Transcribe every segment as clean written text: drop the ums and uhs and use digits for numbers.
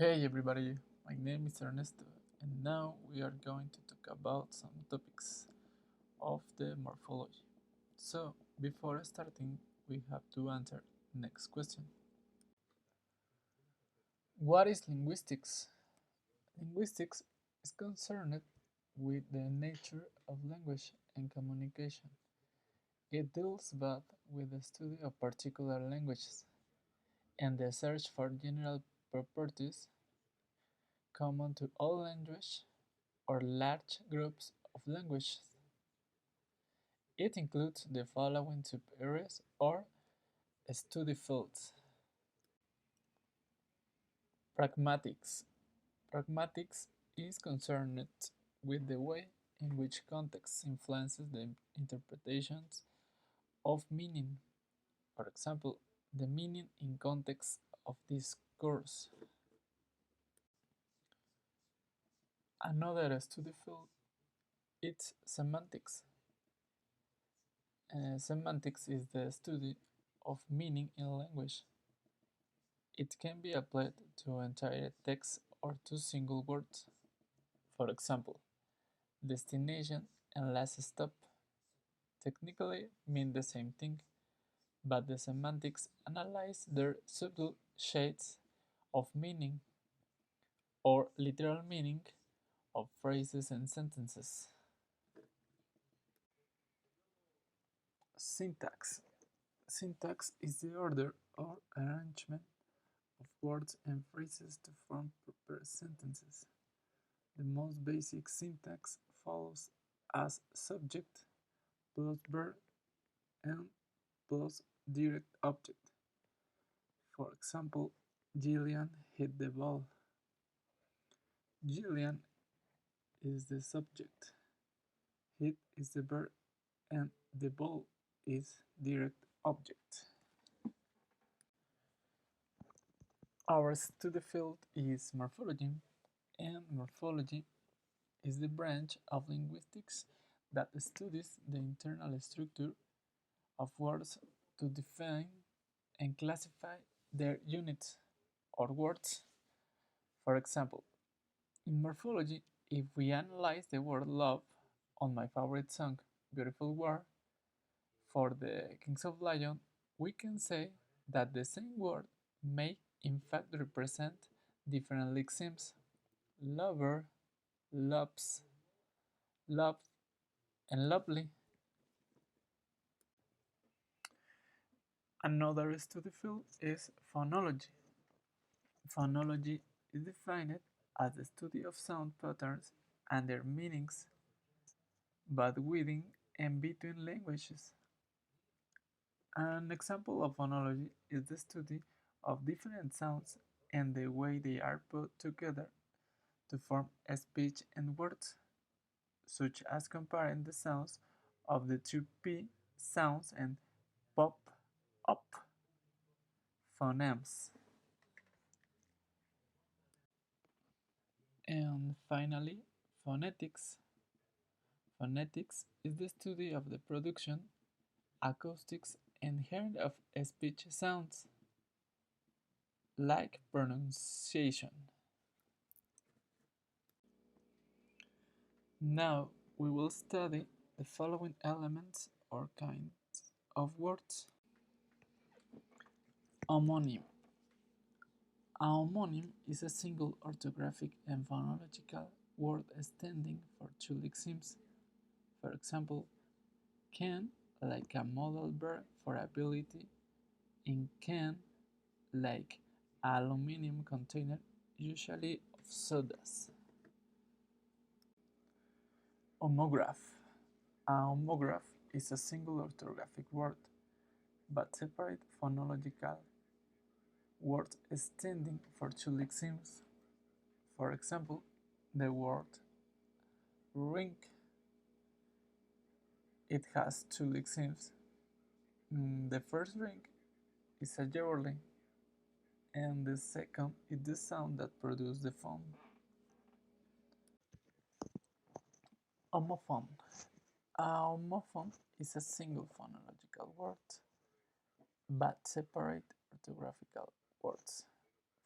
Hey everybody, my name is Ernesto, and now we are going to talk about some topics of the morphology. So, before starting, we have to answer next question. What is linguistics? Linguistics is concerned with the nature of language and communication. It deals both with the study of particular languages and the search for general properties common to all languages or large groups of languages. It includes the following subareas or study fields. Pragmatics. Pragmatics is concerned with the way in which context influences the interpretations of meaning. For example, the meaning in context of discourse. Another study field is semantics. Semantics is the study of meaning in language. It can be applied to entire text or to single words. For example, destination and last stop technically mean the same thing, but the semantics analyze their subtle shades of meaning or literal meaning of phrases and sentences. Syntax. Syntax is the order or arrangement of words and phrases to form proper sentences. The most basic syntax follows as subject plus verb and plus direct object. For example, Gillian hit the ball. Gillian is the subject, hit is the verb, and the ball is direct object. Our study field is morphology, and morphology is the branch of linguistics that studies the internal structure of words to define and classify their units or words. For example, in morphology, if we analyze the word love on my favorite song, Beautiful World, for the Kings of Lion, we can say that the same word may in fact represent different lexemes: lover, loves, love, and lovely. Another study field is phonology. Phonology is defined as the study of sound patterns and their meanings, but within and between languages. An example of phonology is the study of different sounds and the way they are put together to form a speech and words, such as comparing the sounds of the two P sounds and pop, up phonemes. And finally, phonetics. Phonetics is the study of the production, acoustics, and hearing of speech sounds, like pronunciation. Now we will study the following elements or kinds of words. Homonym. A homonym is a single orthographic and phonological word standing for two lexemes. For example, can like a modal verb for ability, and can like aluminum container, usually of sodas. Homograph. A homograph is a single orthographic word, but separate phonological words standing for two lexemes. For example, the word ring, it has two lexemes. The first ring is a yearly, and the second is the sound that produces the phone. Homophone. A homophone is a single phonological word, but separate orthographical words.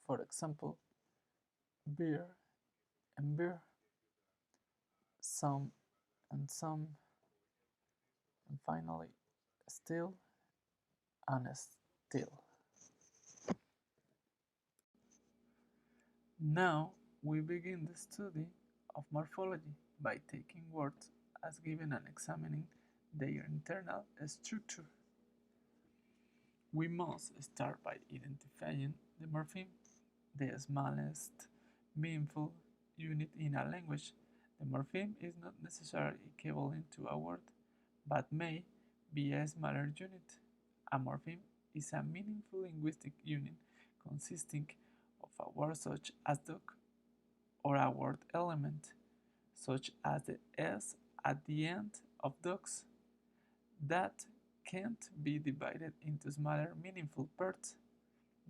For example, beer and beer, some and some, and finally still and still. Now we begin the study of morphology by taking words as given and examining their internal structure. We must start by identifying the morpheme, the smallest meaningful unit in a language. The morpheme is not necessarily equivalent to a word, but may be a smaller unit. A morpheme is a meaningful linguistic unit consisting of a word such as dog or a word element such as the S at the end of dogs that can't be divided into smaller meaningful parts.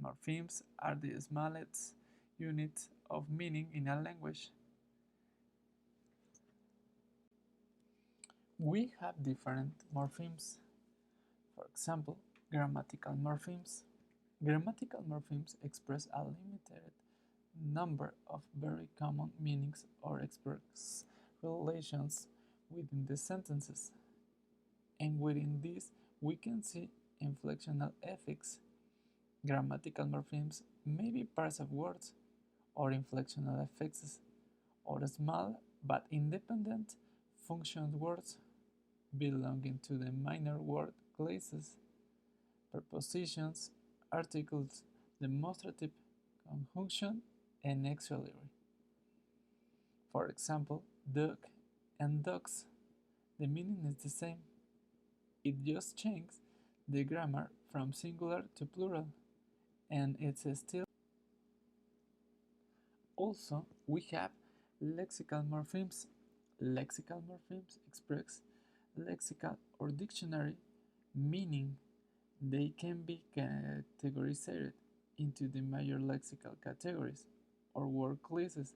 Morphemes are the smallest units of meaning in a language. We have different morphemes. For example, grammatical morphemes. Grammatical morphemes express a limited number of very common meanings or express relations within the sentences. And within this, we can see inflectional effects. Grammatical morphemes may be parts of words or inflectional effects or small but independent function words belonging to the minor word classes, prepositions, articles, demonstrative, conjunction, and auxiliary. For example, dog and dogs, the meaning is the same. It just changes the grammar from singular to plural, and it's still. Also, we have lexical morphemes. Lexical morphemes express lexical or dictionary meaning. They can be categorized into the major lexical categories or word classes: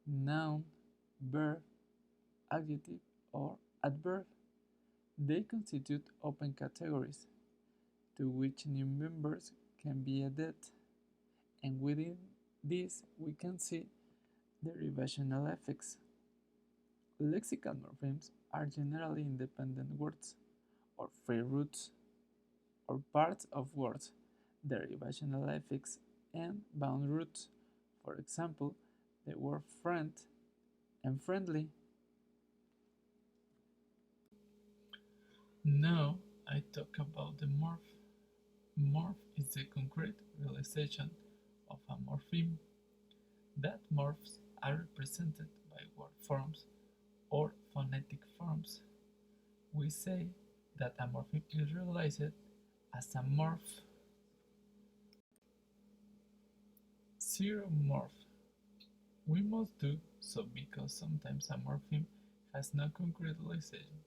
noun, verb, adjective, or adverb. They constitute open categories to which new members can be added, and within this we can see derivational effects. Lexical morphemes are generally independent words, or free roots, or parts of words, derivational effects, and bound roots. For example, the word friend and friendly. Now I talk about the morph. Morph is the concrete realization of a morpheme. That morphs are represented by word forms or phonetic forms. We say that a morpheme is realized as a morph. Zero-morph. We must do so because sometimes a morpheme has no concrete realization,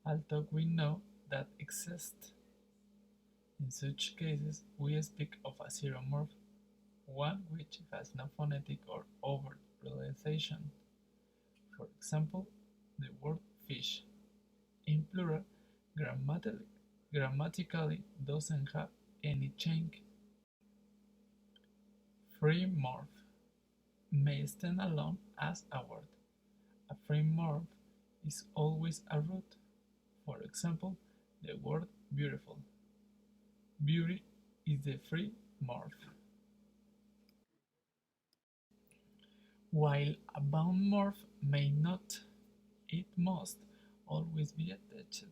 although we know that exists. In such cases, we speak of a zero-morph, one which has no phonetic or overt realization. For example, the word fish, in plural, grammatically doesn't have any change. Free morph may stand alone as a word. A free morph is always a root. For example, the word beautiful. Beauty is the free morph. While a bound morph may not, it must always be attached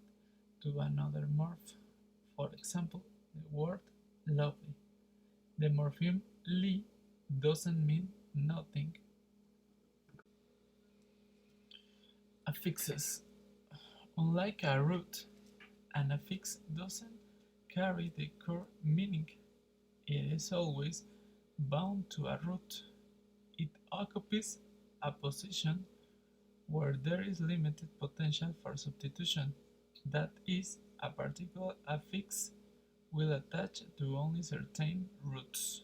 to another morph. For example, the word lovely. The morpheme "ly" doesn't mean nothing. Affixes. Unlike a root, an affix doesn't carry the core meaning. It is always bound to a root. It occupies a position where there is limited potential for substitution. That is, a particular affix will attach to only certain roots.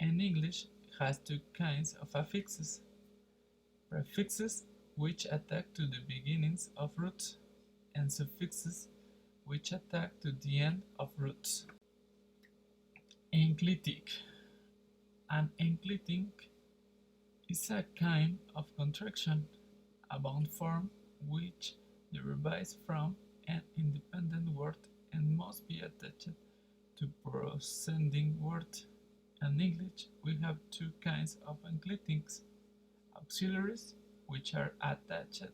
And English has two kinds of affixes: prefixes, which attack to the beginnings of roots, and suffixes, which attack to the end of roots. Enclitic. An enclitic is a kind of contraction, a bound form which derives from an independent word and must be attached to preceding word. In English, we have two kinds of enclitics: auxiliaries, which are attached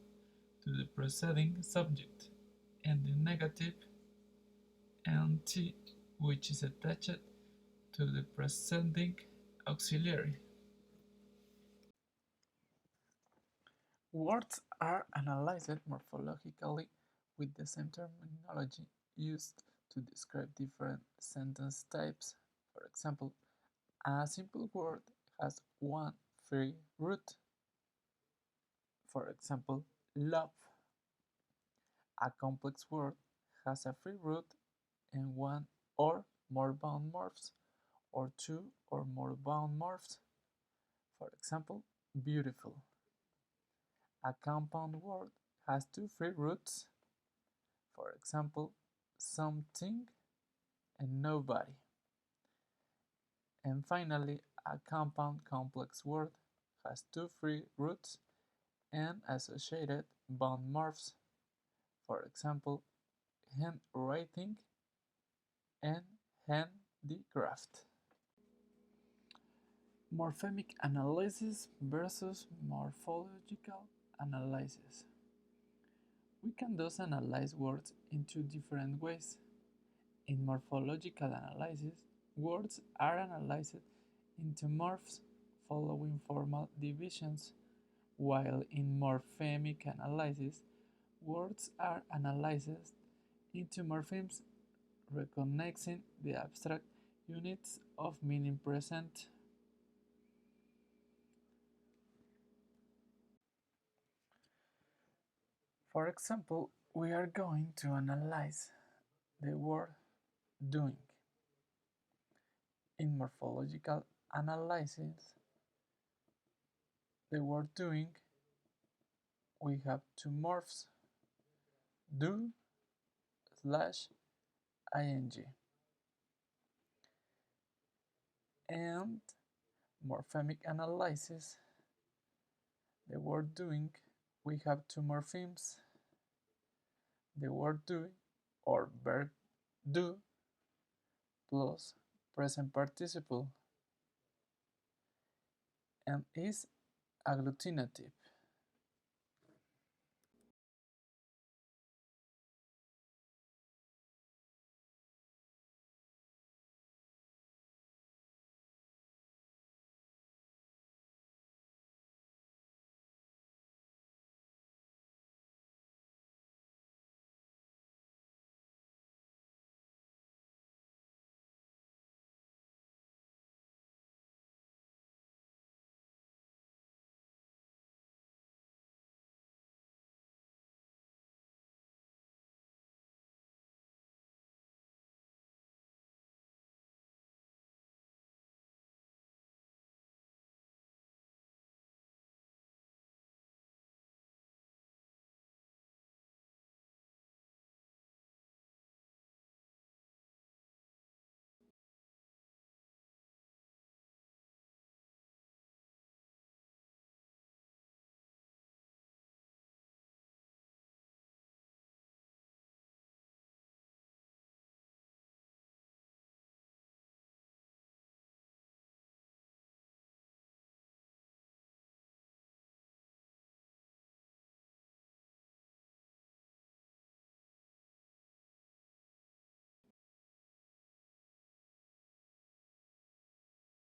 to the preceding subject, and the negative nt, which is attached to the preceding auxiliary. Words are analyzed morphologically with the same terminology used to describe different sentence types. For example, a simple word has one free root. For example, love. A complex word has a free root and one or more bound morphs, or two or more bound morphs. For example, beautiful. A compound word has two free roots. For example, something and nobody. And finally, a compound complex word has two free roots and associated bound morphs. For example, handwriting and handicraft. Morphemic analysis versus morphological analysis. We can thus analyze words in two different ways. In morphological analysis, words are analyzed into morphs following formal divisions, while in morphemic analysis, words are analyzed into morphemes recognizing the abstract units of meaning present. For example, we are going to analyze the word doing. In morphological analysis, the word doing, we have two morphs, do slash ing. And morphemic analysis, the word doing, we have two morphemes, the word doing or verb do plus present participle and is agglutinative.